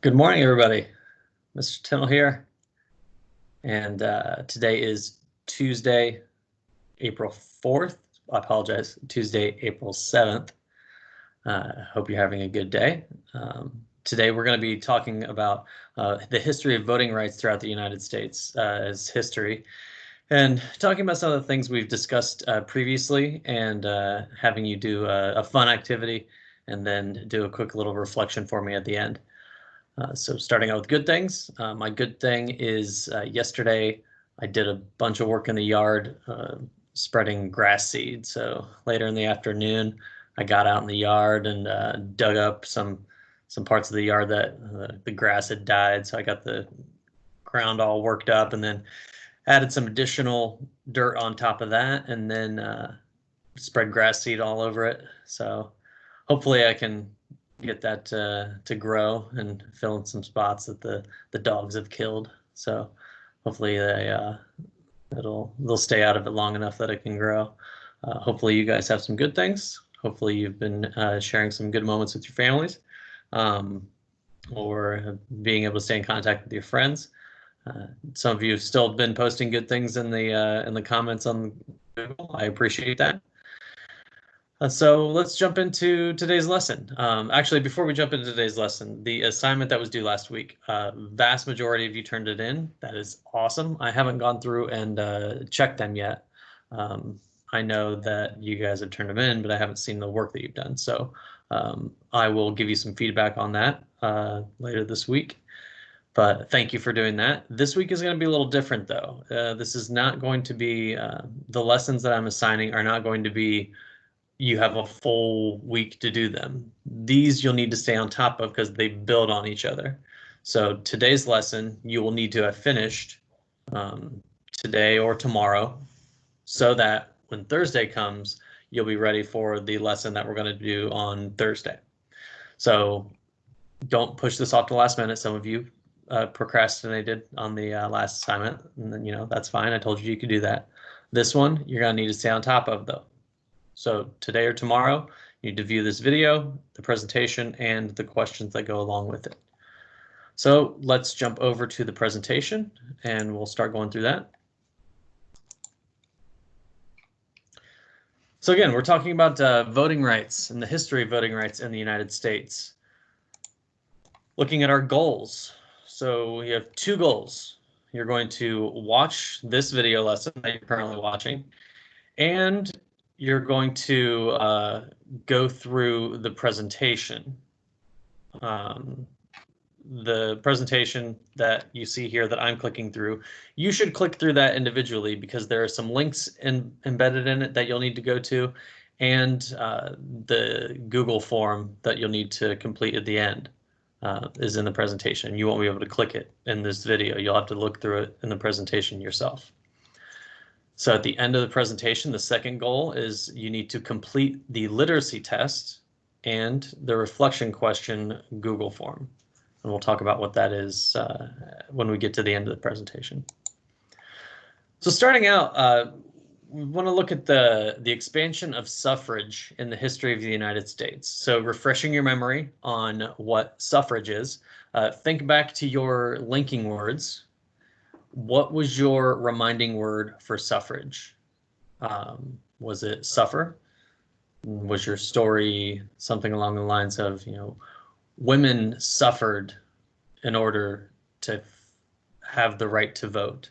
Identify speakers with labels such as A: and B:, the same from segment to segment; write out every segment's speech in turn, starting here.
A: Good morning, everybody. Mr. Tinnel here, and today is Tuesday, April 4th. I apologize, Tuesday, April 7th. Hope you're having a good day. Today we're going to be talking about the history of voting rights throughout the United States as history, and talking about some of the things we've discussed previously, and having you do a fun activity, and then do a quick little reflection for me at the end. So starting out with good things, my good thing is yesterday I did a bunch of work in the yard spreading grass seed. So later in the afternoon, I got out in the yard and dug up some parts of the yard that the grass had died. So I got the ground all worked up and then added some additional dirt on top of that, and then spread grass seed all over it. So hopefully I can get that to grow and fill in some spots that the dogs have killed. So hopefully they'll stay out of it long enough that it can grow. Hopefully you guys have some good things. Hopefully you've been sharing some good moments with your families, or being able to stay in contact with your friends. Some of you have still been posting good things in the comments on Google. I appreciate that. So let's jump into today's lesson. Actually, before we jump into today's lesson, the assignment that was due last week, vast majority of you turned it in. That is awesome. I haven't gone through and checked them yet. I know that you guys have turned them in, but I haven't seen the work that you've done. So I will give you some feedback on that later this week. But thank you for doing that. This week is going to be a little different, though. This is not going to be, the lessons that I'm assigning are not going to be you have a full week to do them. These you'll need to stay on top of because they build on each other. So today's lesson, you will need to have finished today or tomorrow, so that when Thursday comes, you'll be ready for the lesson that we're going to do on Thursday. So don't push this off to the last minute. Some of you procrastinated on the last assignment, and then, that's fine. I told you you could do that. This one, you're going to need to stay on top of, though. So today or tomorrow, you need to view this video, the presentation, and the questions that go along with it. So let's jump over to the presentation and we'll start going through that. So again, we're talking about voting rights and the history of voting rights in the United States. Looking at our goals. So we have two goals. You're going to watch this video lesson that you're currently watching, and you're going to go through the presentation. The presentation that you see here that I'm clicking through, you should click through that individually because there are some links embedded in it that you'll need to go to, and the Google form that you'll need to complete at the end is in the presentation. You won't be able to click it in this video. You'll have to look through it in the presentation yourself. So at the end of the presentation, the second goal is you need to complete the literacy test and the reflection question Google form. And we'll talk about what that is when we get to the end of the presentation. So starting out, we want to look at the expansion of suffrage in the history of the United States. So refreshing your memory on what suffrage is, think back to your linking words. What was your reminding word for suffrage? Was it suffer? Was your story something along the lines of, women suffered in order to have the right to vote?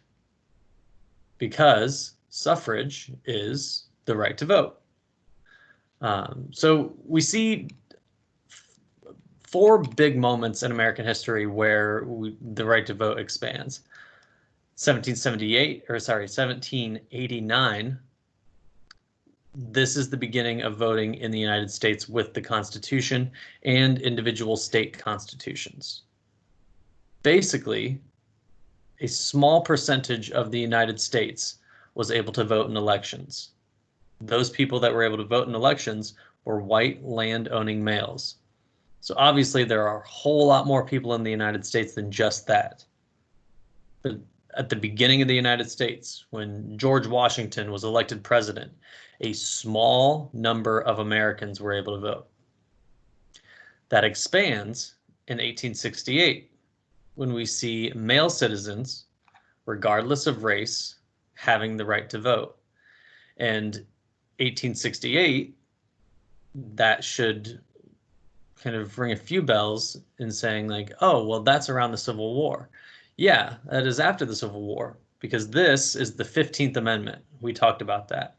A: Because suffrage is the right to vote. So we see four big moments in American history where the right to vote expands. 1789. This is the beginning of voting in the United States with the Constitution and individual state constitutions. Basically, a small percentage of the United States was able to vote in elections. Those people that were able to vote in elections were white land-owning males. So obviously there are a whole lot more people in the United States than just that. But at the beginning of the United States, when George Washington was elected president, a small number of Americans were able to vote. That expands in 1868 when we see male citizens, regardless of race, having the right to vote. And 1868, that should kind of ring a few bells in saying like, oh, well, that's around the Civil War. Yeah, that is after the Civil War, because this is the 15th Amendment. We talked about that.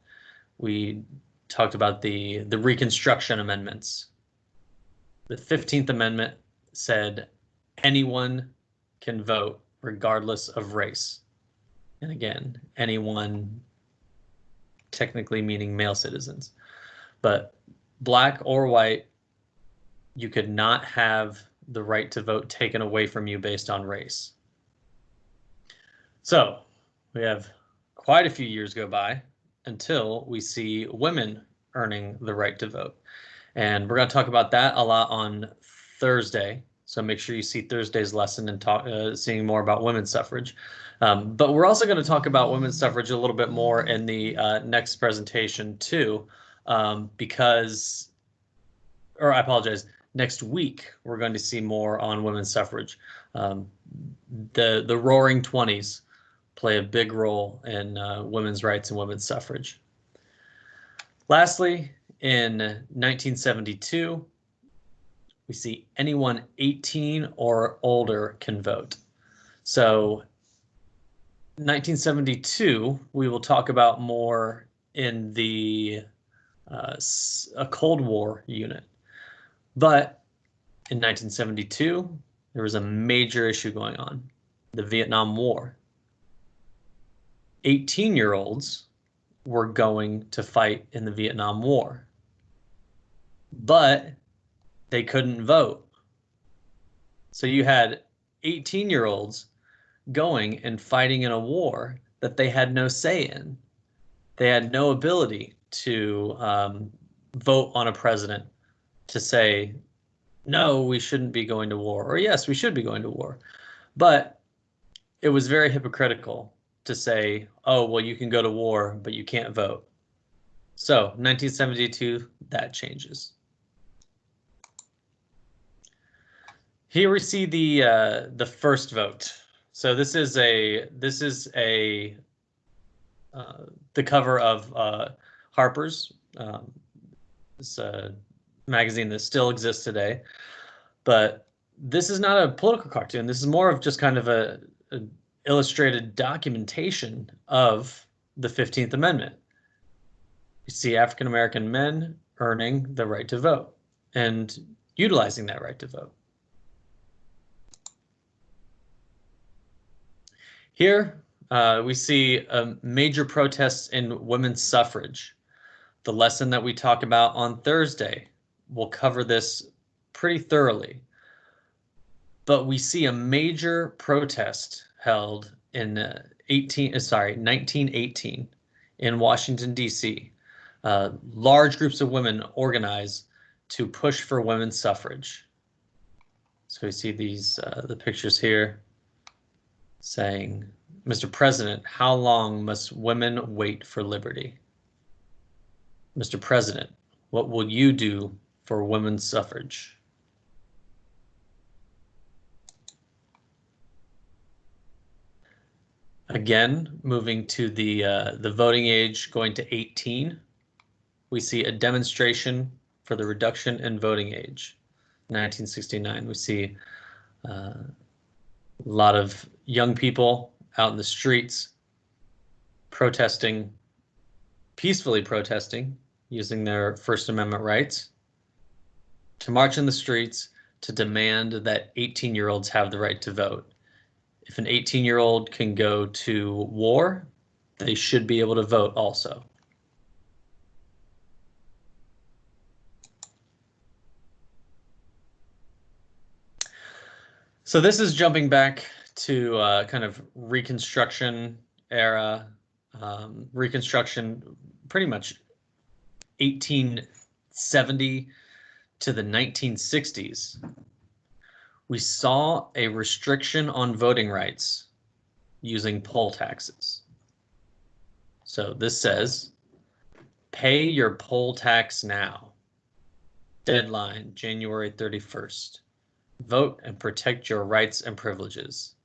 A: We talked about the Reconstruction Amendments. The 15th Amendment said anyone can vote regardless of race. And again, anyone technically meaning male citizens. But black or white, you could not have the right to vote taken away from you based on race. So we have quite a few years go by until we see women earning the right to vote. And we're going to talk about that a lot on Thursday. So make sure you see Thursday's lesson and seeing more about women's suffrage. But we're also going to talk about women's suffrage a little bit more in the next presentation too, because, or I apologize, next week we're going to see more on women's suffrage. The Roaring Twenties play a big role in women's rights and women's suffrage. Lastly, in 1972, we see anyone 18 or older can vote. So 1972, we will talk about more in the a Cold War unit. But in 1972, there was a major issue going on, the Vietnam War. 18-year-olds were going to fight in the Vietnam War, but they couldn't vote. So you had 18-year-olds going and fighting in a war that they had no say in. They had no ability to vote on a president to say, no, we shouldn't be going to war, or yes, we should be going to war. But it was very hypocritical to say, oh, well, you can go to war, but you can't vote. So 1972, that changes. Here we see the first vote. So this is the cover of Harper's. It's a magazine that still exists today, but this is not a political cartoon. This is more of just kind of a illustrated documentation of the 15th Amendment. You see African American men earning the right to vote and utilizing that right to vote. Here we see major protests in women's suffrage. The lesson that we talk about on Thursday will cover this pretty thoroughly. But we see a major protest held in 1918 in Washington, D.C. Large groups of women organize to push for women's suffrage. So we see these the pictures here saying, Mr. President, how long must women wait for liberty? Mr. President, what will you do for women's suffrage? Again, moving to the voting age going to 18, we see a demonstration for the reduction in voting age. 1969, we see a lot of young people out in the streets protesting, peacefully protesting, using their First Amendment rights to march in the streets to demand that 18-year-olds have the right to vote. If an 18-year-old can go to war, they should be able to vote also. So this is jumping back to kind of Reconstruction era, Reconstruction pretty much 1870 to the 1960s. We saw a restriction on voting rights using poll taxes. So this says, pay your poll tax now. Deadline, January 31st. Vote and protect your rights and privileges.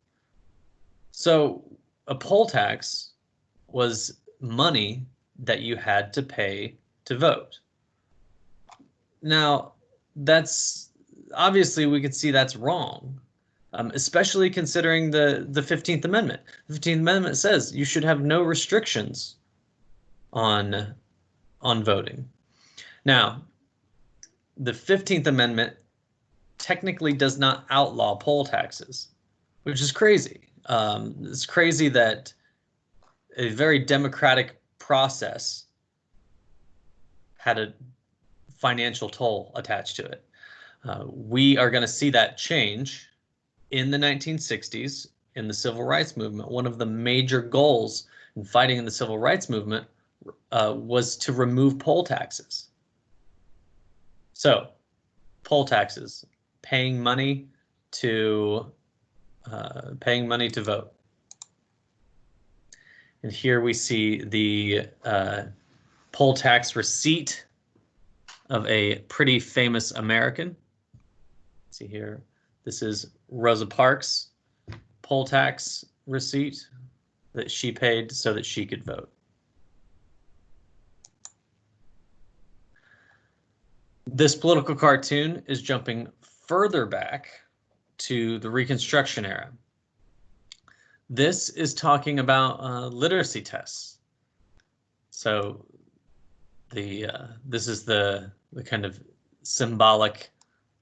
A: So a poll tax was money that you had to pay to vote. Now, that's obviously we could see that's wrong, especially considering the 15th Amendment. The 15th Amendment says you should have no restrictions on voting. Now, the 15th Amendment technically does not outlaw poll taxes, which is crazy. It's crazy that a very democratic process had a financial toll attached to it. We are going to see that change in the 1960s in the civil rights movement. One of the major goals in fighting in the civil rights movement was to remove poll taxes. So, poll taxes, paying money to vote. And here we see the poll tax receipt of a pretty famous American. Let's see here. This is Rosa Parks' poll tax receipt that she paid so that she could vote. This political cartoon is jumping further back to the Reconstruction era. This is talking about literacy tests. So this is the kind of symbolic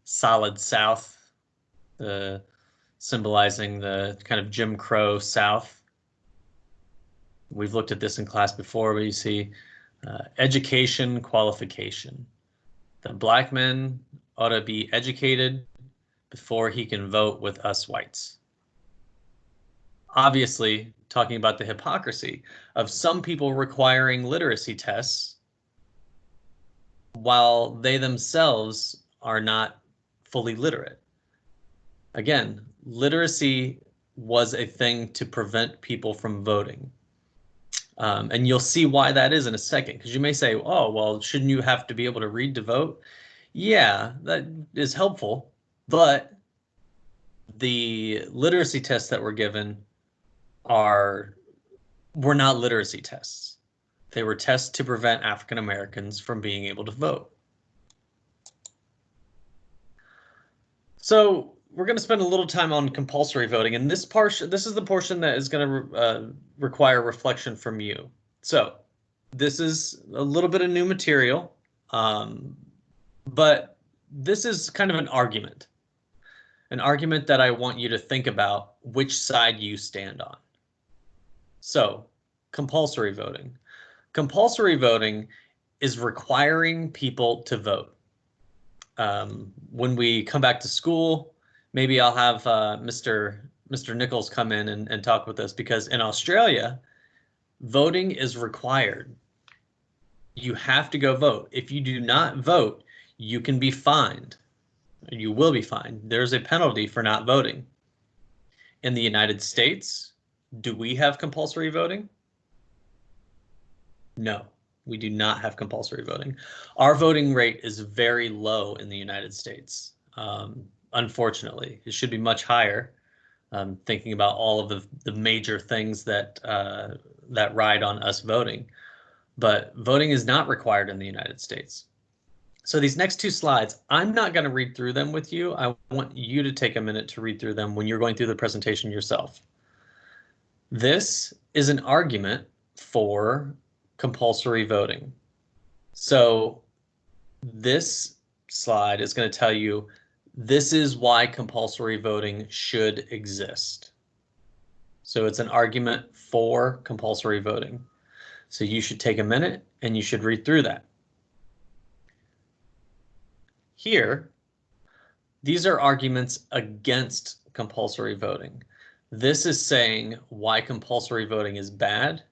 A: solid South, symbolizing the kind of Jim Crow South. We've looked at this in class before, but you see education qualification. The black man ought to be educated before he can vote with us whites. Obviously, talking about the hypocrisy of some people requiring literacy tests while they themselves are not fully literate. Again, literacy was a thing to prevent people from voting. And you'll see why that is in a second, because you may say, oh, well, shouldn't you have to be able to read to vote? Yeah, that is helpful, but the literacy tests that were given were not literacy tests. They were tests to prevent African Americans from being able to vote. So we're going to spend a little time on compulsory voting, and this is the portion that is going to require reflection from you. So this is a little bit of new material, but this is kind of an argument that I want you to think about which side you stand on. So, compulsory voting. Compulsory voting is requiring people to vote. When we come back to school, maybe I'll have Mr. Nichols come in and talk with us, because in Australia, voting is required. You have to go vote. If you do not vote, you can be fined. You will be fined. There's a penalty for not voting. In the United States, do we have compulsory voting? No, we do not have compulsory voting. Our voting rate is very low in the United States. Unfortunately, it should be much higher. Thinking about all of the major things that ride on us voting, but voting is not required in the United States. So these next two slides, I'm not going to read through them with you. I want you to take a minute to read through them when you're going through the presentation yourself. This is an argument for compulsory voting. So this slide is going to tell you this is why compulsory voting should exist. So it's an argument for compulsory voting. So you should take a minute and you should read through that. Here, these are arguments against compulsory voting. This is saying why compulsory voting is bad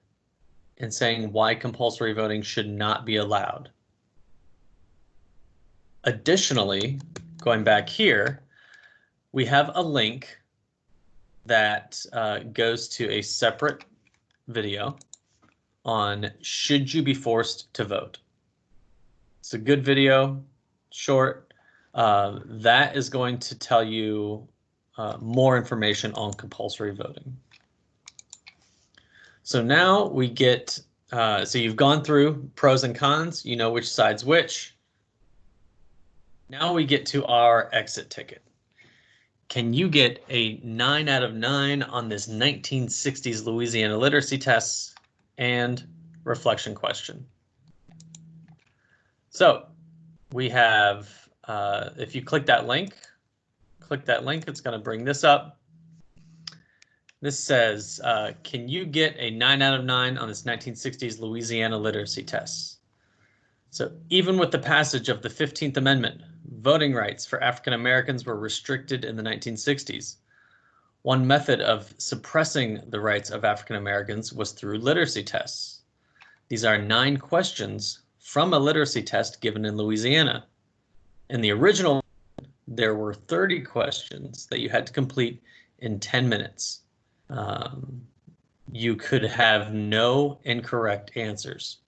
A: and saying why compulsory voting should not be allowed. Additionally, going back here, we have a link that goes to a separate video on should you be forced to vote. It's a good video, short, that is going to tell you more information on compulsory voting. So now we get, so you've gone through pros and cons, you know which side's which. Now we get to our exit ticket. Can you get a 9 out of 9 on this 1960s Louisiana literacy test and reflection question? So we have, if you click that link, it's going to bring this up. This says, can you get a 9 out of 9 on this 1960s Louisiana literacy test? So even with the passage of the 15th Amendment, voting rights for African Americans were restricted in the 1960s. One method of suppressing the rights of African Americans was through literacy tests. These are 9 questions from a literacy test given in Louisiana. In the original, there were 30 questions that you had to complete in 10 minutes. You could have no incorrect answers.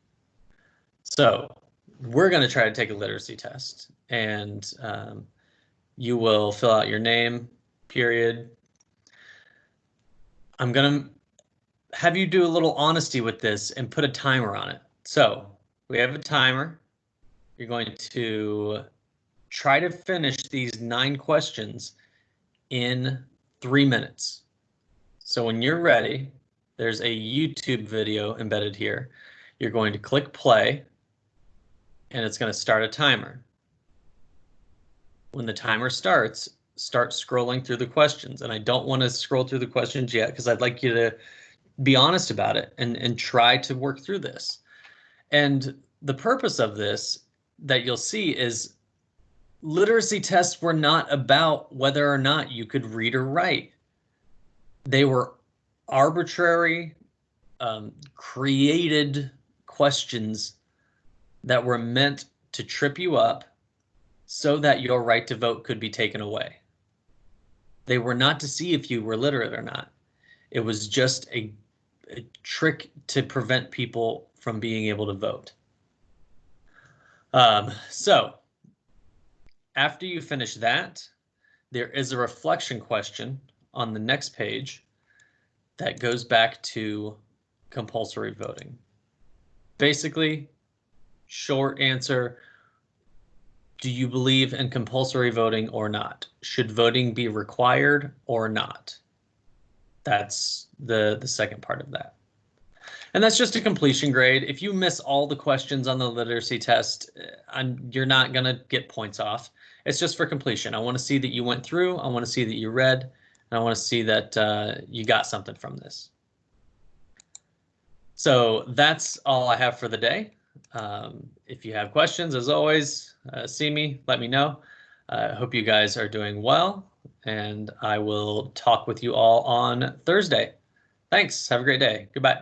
A: So we're going to try to take a literacy test, and you will fill out your name, period. I'm going to have you do a little honesty with this and put a timer on it. So we have a timer. You're going to try to finish these 9 questions in 3 minutes. So when you're ready, there's a YouTube video embedded here. You're going to click play, and it's going to start a timer. When the timer starts, start scrolling through the questions. And I don't want to scroll through the questions yet because I'd like you to be honest about it and try to work through this. And the purpose of this that you'll see is literacy tests were not about whether or not you could read or write. They were arbitrary, created questions that were meant to trip you up so that your right to vote could be taken away. They were not to see if you were literate or not. It was just a trick to prevent people from being able to vote. So after you finish that, there is a reflection question on the next page that goes back to compulsory voting. Basically, short answer, do you believe in compulsory voting or not? Should voting be required or not? That's the second part of that. And that's just a completion grade. If you miss all the questions on the literacy test, you're not going to get points off. It's just for completion. I want to see that you went through. I want to see that you read. And I want to see that you got something from this. So that's all I have for the day. If you have questions, as always, see me, let me know. I hope you guys are doing well, and I will talk with you all on Thursday. Thanks. Have a great day. Goodbye.